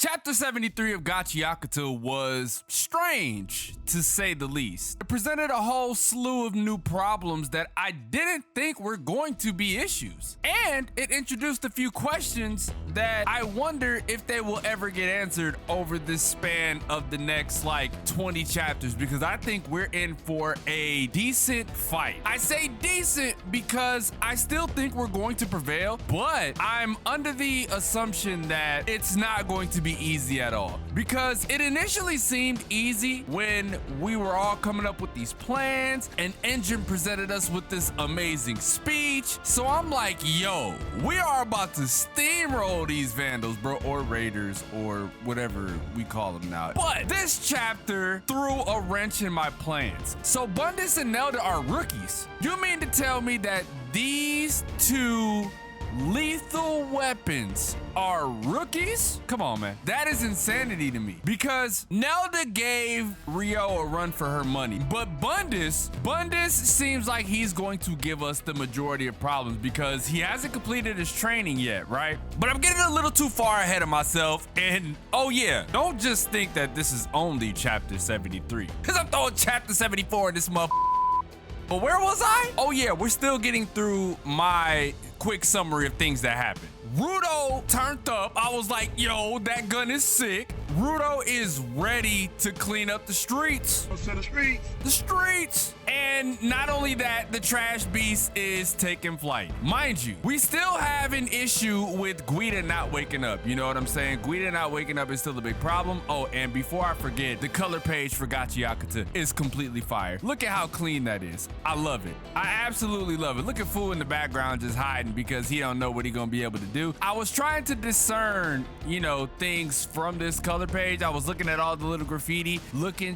Chapter 73 of Gachiakuta was strange, to say the least. It presented a whole slew of new problems that I didn't think were going to be issues. And it introduced a few questions that I wonder if they will ever get answered over this span of the next like 20 chapters, because I think we're in for a decent fight. I say decent because I still think we're going to prevail, but I'm under the assumption that it's not going to be easy at all, because it initially seemed easy when we were all coming up with these plans and Engine presented us with this amazing speech. So I'm like, yo, we are about to steamroll these vandals, bro, or raiders, or whatever we call them now. But this chapter threw a wrench in my plans. So Bundus and Nelda are rookies. You mean to tell me that these two lethal weapons are rookies? Come on, man. That is insanity to me, because Nelda gave Rio a run for her money, but Bundus seems like he's going to give us the majority of problems because he hasn't completed his training yet, right? But I'm getting a little too far ahead of myself, and oh yeah, don't just think that this is only chapter 73, because I'm throwing chapter 74 in this motherfucker. But where was I? Oh yeah, we're still getting through my quick summary of things that happened. Rudo turned up. I was like, yo, that gun is sick. Rudo is ready to clean up the streets. The streets. And not only that, the trash beast is taking flight. Mind you, we still have an issue with Guida not waking up. You know what I'm saying? Guida not waking up is still a big problem. Oh, and before I forget, the color page for Gachiakuta is completely fire. Look at how clean that is. I love it. I absolutely love it. Look at Fu in the background just hiding because he don't know what he's gonna be able to do. I was trying to discern, you know, things from this color page. I was looking at all the little graffiti,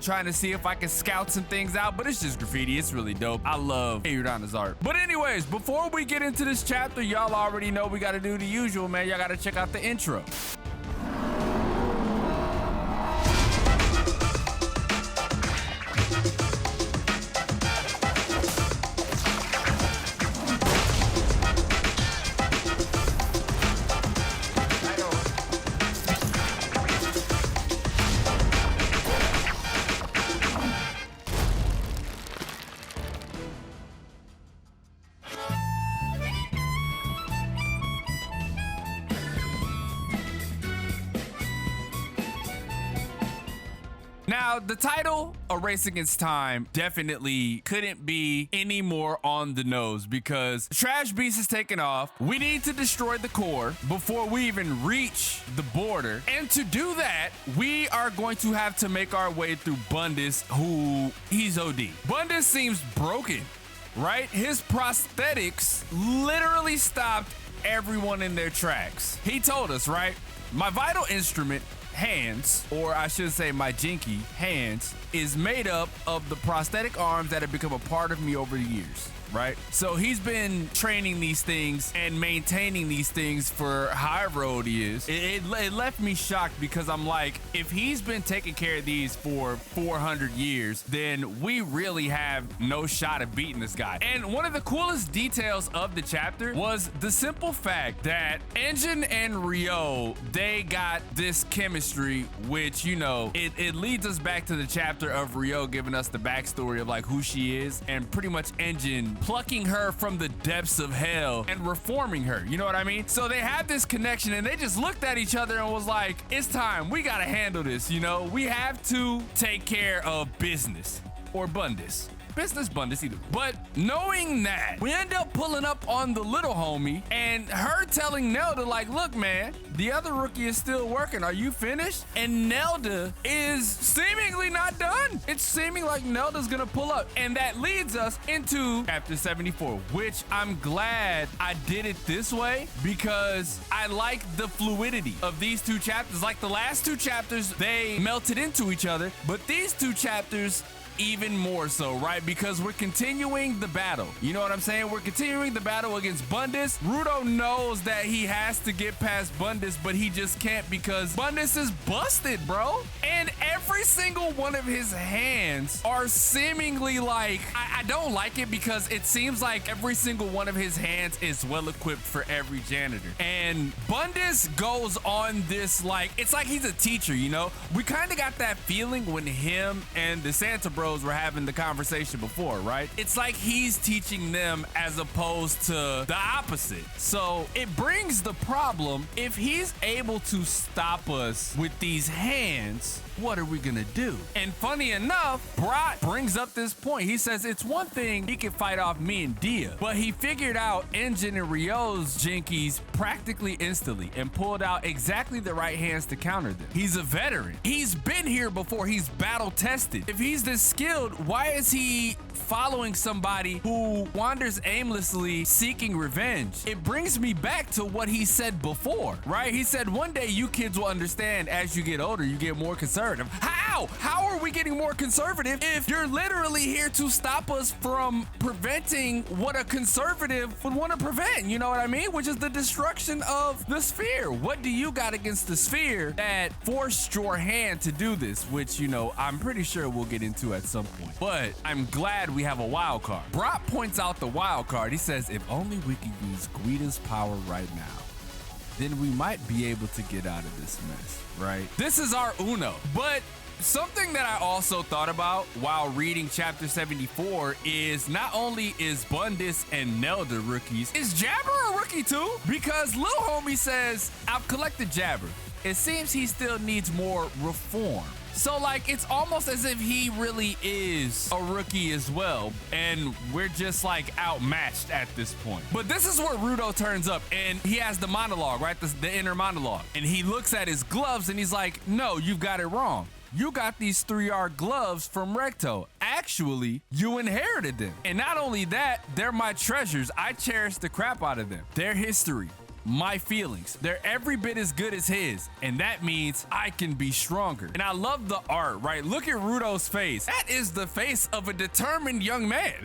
trying to see if I can scout some things out, but it's just graffiti. It's really dope. I love Ayudana's art. But anyways, before we get into this chapter, y'all already know we gotta do the usual, man. Y'all gotta check out the intro. Now, the title, A Race Against Time, definitely couldn't be any more on the nose, because Trash Beast is taking off. We need to destroy the core before we even reach the border. And to do that, we are going to have to make our way through Bundus, who he's OD. Bundus seems broken, right? His prosthetics literally stopped everyone in their tracks. He told us, right? My vital instrument, hands, or I should say my jinky hands, is made up of the prosthetic arms that have become a part of me over the years, right? So he's been training these things and maintaining these things for however old he is. It left me shocked, because I'm like, if he's been taking care of these for 400 years, then we really have no shot of beating this guy. And one of the coolest details of the chapter was the simple fact that Engine and Rio, they got this chemistry, which, you know, it leads us back to the chapter of Rio giving us the backstory of like who she is, and pretty much Engine plucking her from the depths of hell and reforming her. You know what I mean? So they had this connection, and they just looked at each other and was like, it's time. We got to handle this. You know, we have to take care of business, or Bundus. Business Bundus either. But knowing that, we end up pulling up on the little homie and her telling Nelda like, look, man, the other rookie is still working. Are you finished? And Nelda is seemingly not done. It's seeming like Nelda's gonna pull up. And that leads us into chapter 74, which I'm glad I did it this way, because I like the fluidity of these two chapters. Like the last two chapters, they melted into each other, but these two chapters, even more so, right? Because we're continuing the battle. You know what I'm saying? We're continuing the battle against Bundus. Rudo knows that he has to get past Bundus, but he just can't because Bundus is busted, bro. And every single one of his hands are seemingly like, I don't like it because it seems like every single one of his hands is well equipped for every janitor. And Bundus goes on this, like, it's like he's a teacher, you know? We kind of got that feeling when him and the Santa Bros were having the conversation before, right? It's like he's teaching them as opposed to the opposite. So it brings the problem, if he's able to stop us with these hands, what are we gonna do? And funny enough, Brat brings up this point. He says it's one thing he can fight off me and Dia, but he figured out Engine and Ryo's Jinkies practically instantly and pulled out exactly the right hands to counter them. He's a veteran. He's been here before. He's battle tested. If he's this skilled, why is he following somebody who wanders aimlessly seeking revenge? It brings me back to what he said before, right? He said one day you kids will understand as you get older, you get more conservative. How are we getting more conservative if you're literally here to stop us from preventing what a conservative would want to prevent? You know what I mean? Which is the destruction of the sphere. What do you got against the sphere that forced your hand to do this? Which, you know, I'm pretty sure we'll get into at some point. But I'm glad we have a wild card. Brock points out the wild card. He says, if only we could use Guida's power right now, then we might be able to get out of this mess, right? This is our Uno. But something that I also thought about while reading chapter 74 is not only is Bundus and Nelda rookies, is Jabber a rookie too? Because Lil Homie says, I've collected Jabber. It seems he still needs more reform. So like, it's almost as if he really is a rookie as well, and we're just like outmatched at this point. But this is where Rudo turns up and he has the monologue, right? The inner monologue. And he looks at his gloves and he's like, no, you've got it wrong. You got these 3R gloves from Recto. Actually, you inherited them. And not only that, they're my treasures. I cherish the crap out of them. Their history, my feelings, they're every bit as good as his, and that means I can be stronger. And I love the art, right? Look at Rudo's face. That is the face of a determined young man.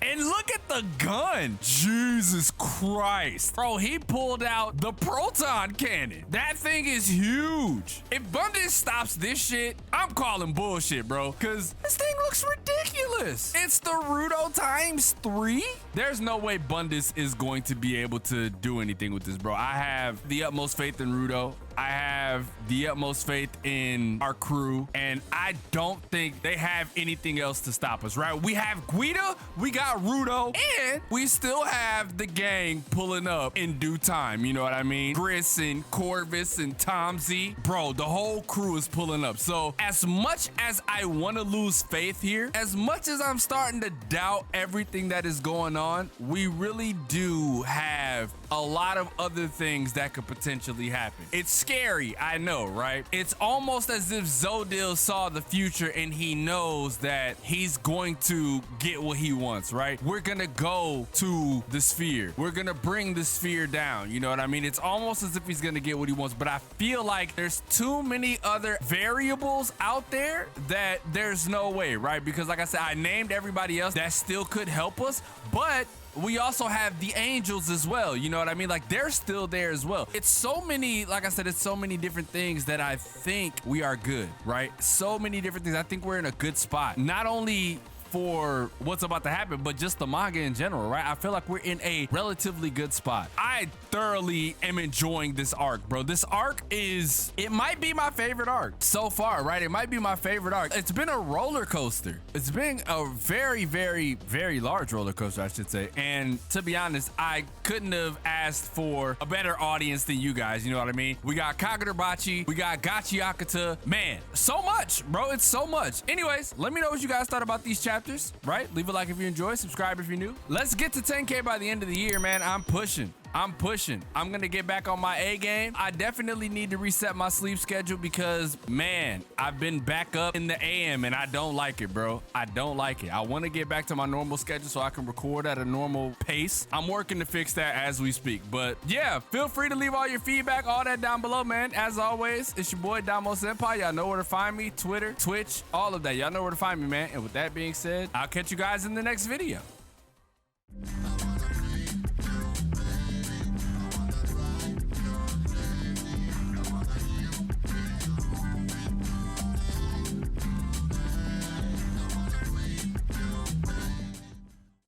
And look at the gun. Jesus Christ. Bro, he pulled out the proton cannon. That thing is huge. If Bundus stops this shit, I'm calling bullshit, bro, because this thing looks ridiculous. It's the Rudo times 3. There's no way Bundus is going to be able to do anything with this, bro. I have the utmost faith in Rudo. I have the utmost faith in our crew, and I don't think they have anything else to stop us, right? We have Guida, we got Rudo, and we still have the gang pulling up in due time. You know what I mean? Chris and Corvus and Tom Z. Bro, the whole crew is pulling up. So as much as I want to lose faith here, as much as I'm starting to doubt everything that is going on, we really do have a lot of other things that could potentially happen. It's scary, I know, right? It's almost as if Zodil saw the future and he knows that he's going to get what he wants, right? We're gonna go to the sphere. We're gonna bring the sphere down, you know what I mean? It's almost as if he's gonna get what he wants, but I feel like there's too many other variables out there that there's no way, right? Because like I said, I named everybody else that still could help us, but we also have the angels as well. You know what I mean? Like, they're still there as well. It's so many, like I said, it's so many different things that I think we are good, right? So many different things. I think we're in a good spot. Not only for what's about to happen, but just the manga in general, right? I feel like we're in a relatively good spot. I thoroughly am enjoying this arc, bro. This arc is, it might be my favorite arc so far, right? It might be my favorite arc. It's been a roller coaster. It's been a very, very, very large roller coaster, I should say. And to be honest, I couldn't have asked for a better audience than you guys. You know what I mean? We got Kagurabachi, we got Gachiakuta. Man, so much, bro. It's so much. Anyways, let me know what you guys thought about these chapters, right? Leave a like if you enjoy, subscribe if you're new. Let's get to 10K by the end of the year, man. I'm pushing. I'm pushing. I'm gonna get back on my A game. I definitely need to reset my sleep schedule because, man, I've been back up in the AM and I don't like it, bro. I don't like it. I want to get back to my normal schedule so I can record at a normal pace. I'm working to fix that as we speak. But yeah, feel free to leave all your feedback, all that down below, man. As always, it's your boy DomoSenpai. Y'all know where to find me. Twitter, Twitch, all of that. Y'all know where to find me, man. And with that being said, I'll catch you guys in the next video.